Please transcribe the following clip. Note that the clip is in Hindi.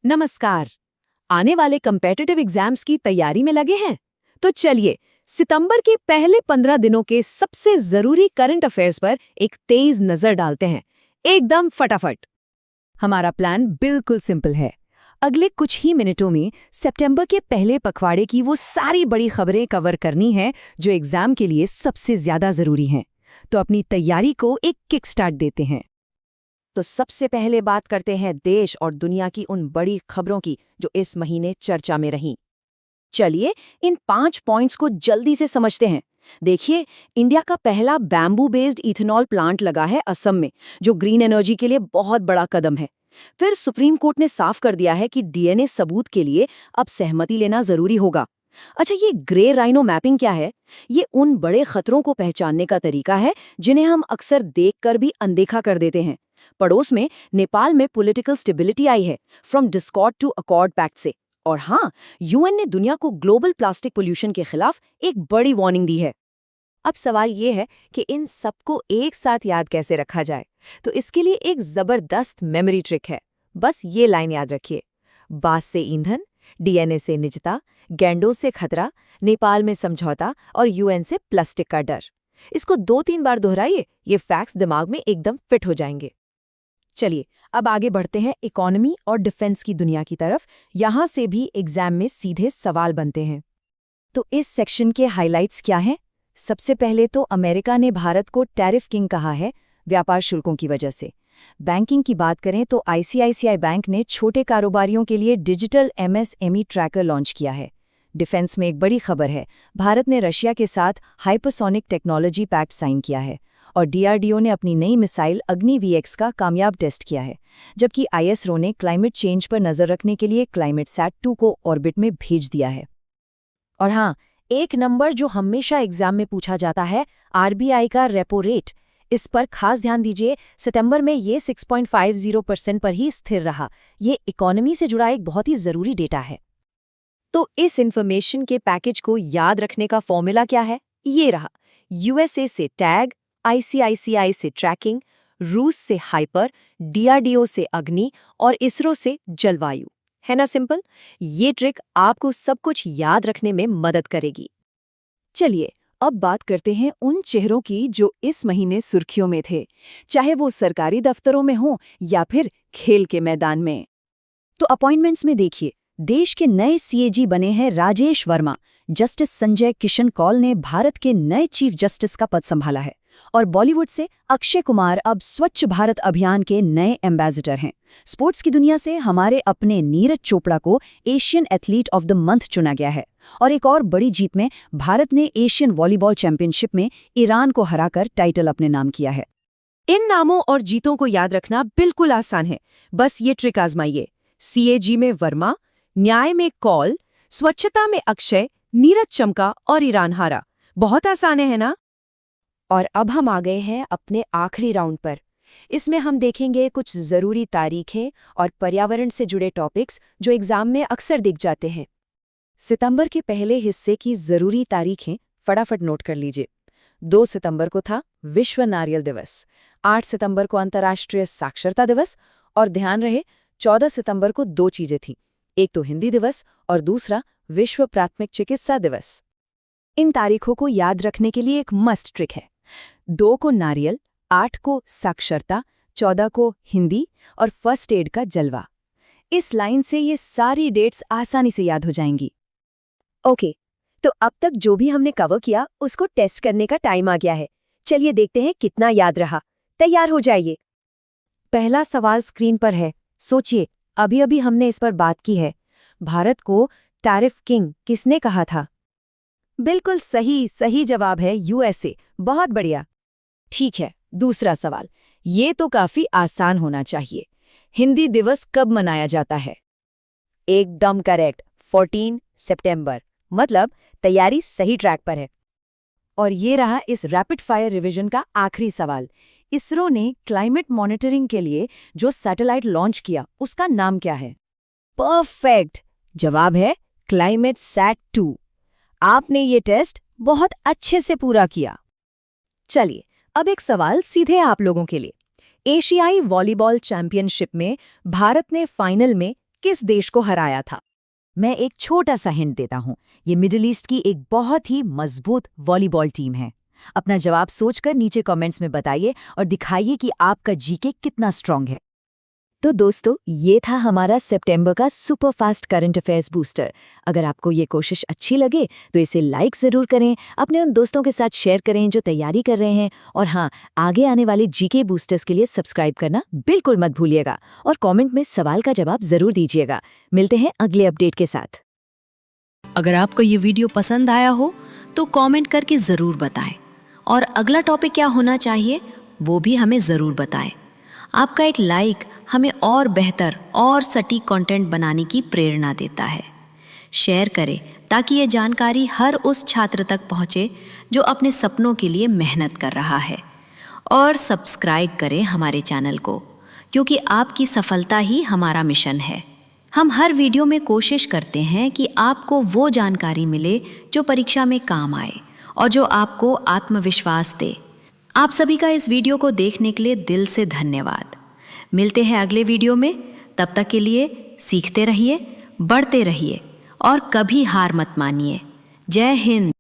नमस्कार। आने वाले कम्पेटिटिव एग्जाम्स की तैयारी में लगे हैं? तो चलिए सितंबर के पहले 15 दिनों के सबसे जरूरी करंट अफेयर्स पर एक तेज नजर डालते हैं, एकदम फटाफट। हमारा प्लान बिल्कुल सिंपल है। अगले कुछ ही मिनटों में सितंबर के पहले पखवाड़े की वो सारी बड़ी खबरें कवर करनी है जो एग्जाम के लिए सबसे ज्यादा जरूरी हैं। तो अपनी तैयारी को एक किक स्टार्ट देते हैं। तो सबसे पहले बात करते हैं देश और दुनिया की उन बड़ी खबरों की जो इस महीने चर्चा में रहीं। चलिए इन 5 पॉइंट्स को जल्दी से समझते हैं। देखिए, इंडिया का पहला बैम्बू बेस्ड इथेनॉल प्लांट लगा है असम में, जो ग्रीन एनर्जी के लिए बहुत बड़ा कदम है। फिर सुप्रीम कोर्ट ने साफ कर दिया है कि डीएनए सबूत के लिए अब सहमति लेना जरूरी होगा। अच्छा, ये ग्रे राइनो मैपिंग क्या है? ये उन बड़े खतरों को पहचानने का तरीका है जिन्हें हम अक्सर देखकर भी अनदेखा कर देते हैं। पड़ोस में नेपाल में पॉलिटिकल स्टेबिलिटी आई है, from discord to accord pact से। और हाँ, यूएन ने दुनिया को ग्लोबल प्लास्टिक पोल्यूशन के खिलाफ एक बड़ी वार्निंग दी है। अब सवाल ये है कि इन सबको एक साथ याद कैसे रखा जाए। तो इसके लिए एक जबरदस्त मेमोरी ट्रिक है। बस ये लाइन याद रखिए: बांस से ईंधन, डीएनए से निजता, गैंडों से खतरा, नेपाल में समझौता और यूएन से प्लास्टिक का डर। इसको 2-3 बार दोहराइए, ये फैक्ट्स दिमाग में एकदम फिट हो जाएंगे। चलिए अब आगे बढ़ते हैं इकोनॉमी और डिफेंस की दुनिया की तरफ। यहाँ से भी एग्जाम में सीधे सवाल बनते हैं। तो इस सेक्शन के हाइलाइट्स क्या हैं? सबसे पहले तो अमेरिका ने भारत को टैरिफ किंग कहा है, व्यापार शुल्कों की वजह से। बैंकिंग की बात करें तो आईसीआईसीआई बैंक ने छोटे कारोबारियों के लिए डिजिटल एमएसएमई ट्रैकर लॉन्च किया है। डिफेंस में एक बड़ी खबर है, भारत ने रशिया के साथ हाइपरसोनिक टेक्नोलॉजी पैक्ट साइन किया है और डीआरडीओ ने अपनी नई मिसाइल अग्नि वीएक्स का कामयाब टेस्ट किया है। जबकि आईएसआरओ ने क्लाइमेट चेंज पर नजर रखने के लिए क्लाइमेट सैट 2 को ऑर्बिट में भेज दिया है। और हाँ, एक नंबर जो हमेशा एग्जाम में पूछा जाता है, आरबीआई का रेपो रेट। इस पर खास ध्यान दीजिए। सितंबर में ये 6.50% पर ही स्थिर रहा। ये इकोनॉमी से जुड़ा एक बहुत ही जरूरी डेटा है। तो इस इंफॉर्मेशन के पैकेज को याद रखने का फॉर्मूला क्या है? ये रहा: यूएसए से टैग, आईसीआईसीआई से ट्रैकिंग, रूस से हाइपर, डीआरडीओ से अग्नि और इसरो से जलवायु। है ना सिंपल? ये ट्रिक आपको सब कुछ याद रखने में मदद करेगी। चलिए अब बात करते हैं उन चेहरों की जो इस महीने सुर्खियों में थे, चाहे वो सरकारी दफ्तरों में हो या फिर खेल के मैदान में। तो अपॉइंटमेंट्स में देखिए, देश के नए सीएजी बने हैं राजेश वर्मा। जस्टिस संजय किशन कौल ने भारत के नए चीफ जस्टिस का पद संभाला है। और बॉलीवुड से अक्षय कुमार अब स्वच्छ भारत अभियान के नए एम्बेसडर हैं। स्पोर्ट्स की दुनिया से हमारे अपने नीरज चोपड़ा को Asian athlete of the month चुना गया है। और एक और बड़ी जीत में भारत ने एशियन वॉलीबॉल चैंपियनशिप में ईरान को हराकर टाइटल अपने नाम किया है। इन नामों और जीतों को याद रखना बिल्कुल आसान है। बस ये ट्रिक आजमाइए: सीएजी में वर्मा, न्याय में कौल, स्वच्छता में अक्षय, नीरज चमका और ईरान हारा। बहुत आसान है ना? और अब हम आ गए हैं अपने आखिरी राउंड पर। इसमें हम देखेंगे कुछ ज़रूरी तारीखें और पर्यावरण से जुड़े टॉपिक्स जो एग्जाम में अक्सर दिख जाते हैं। सितंबर के पहले हिस्से की ज़रूरी तारीखें फटाफट नोट कर लीजिए। 2 सितंबर को था विश्व नारियल दिवस, 8 सितंबर को अंतर्राष्ट्रीय साक्षरता दिवस और ध्यान रहे 14 सितंबर को 2 चीज़ें थीं, एक तो हिंदी दिवस और दूसरा विश्व प्राथमिक चिकित्सा दिवस। इन तारीखों को याद रखने के लिए एक मस्ट ट्रिक है: 2 को नारियल, 8 को साक्षरता, 14 को हिंदी और फर्स्ट एड का जलवा। इस लाइन से ये सारी डेट्स आसानी से याद हो जाएंगी। ओके, तो अब तक जो भी हमने कवर किया उसको टेस्ट करने का टाइम आ गया है। चलिए देखते हैं कितना याद रहा। तैयार हो जाइए। पहला सवाल स्क्रीन पर है। सोचिए, अभी अभी हमने इस पर बात की है। भारत को टैरिफ किंग किसने कहा था? बिल्कुल सही जवाब है यूएसए। बहुत बढ़िया। ठीक है, दूसरा सवाल। ये तो काफी आसान होना चाहिए। हिंदी दिवस कब मनाया जाता है? एकदम करेक्ट, 14 सितंबर। मतलब तैयारी सही ट्रैक पर है। और ये रहा इस रैपिड फायर रिवीजन का आखिरी सवाल। इसरो ने क्लाइमेट मॉनिटरिंग के लिए जो सैटेलाइट लॉन्च किया उसका नाम क्या है? परफेक्ट, जवाब है क्लाइमेट सैट 2। आपने ये टेस्ट बहुत अच्छे से पूरा किया। चलिए अब एक सवाल सीधे आप लोगों के लिए। एशियाई वॉलीबॉल चैंपियनशिप में भारत ने फाइनल में किस देश को हराया था? मैं एक छोटा सा हिंट देता हूँ। ये मिडिल ईस्ट की एक बहुत ही मजबूत वॉलीबॉल टीम है। अपना जवाब सोचकर नीचे कमेंट्स में बताइए और दिखाइए कि आपका जीके कितना स्ट्रांग है। तो दोस्तों, ये था हमारा सितंबर का super fast current affairs booster. अगर आपको ये कोशिश अच्छी लगे तो इसे लाइक ज़रूर करें, अपने उन दोस्तों के साथ शेयर करें जो तैयारी कर रहे हैं, और हाँ, आगे आने वाले जीके बूस्टर्स के लिए सब्सक्राइब करना बिल्कुल मत भूलिएगा और कमेंट में सवाल का जवाब ज़रूर दीजिएगा। मिलते हैं अगले अपडेट के साथ। अगर आपको ये वीडियो पसंद आया हो तो कमेंट करके ज़रूर बताएं, और अगला टॉपिक क्या होना चाहिए वो भी हमें ज़रूर बताएं। आपका एक लाइक हमें और बेहतर और सटीक कंटेंट बनाने की प्रेरणा देता है। शेयर करें ताकि ये जानकारी हर उस छात्र तक पहुँचे जो अपने सपनों के लिए मेहनत कर रहा है। और सब्सक्राइब करें हमारे चैनल को, क्योंकि आपकी सफलता ही हमारा मिशन है। हम हर वीडियो में कोशिश करते हैं कि आपको वो जानकारी मिले जो परीक्षा में काम आए और जो आपको आत्मविश्वास दे। आप सभी का इस वीडियो को देखने के लिए दिल से धन्यवाद। मिलते हैं अगले वीडियो में। तब तक के लिए सीखते रहिए, बढ़ते रहिए और कभी हार मत मानिए। जय हिंद।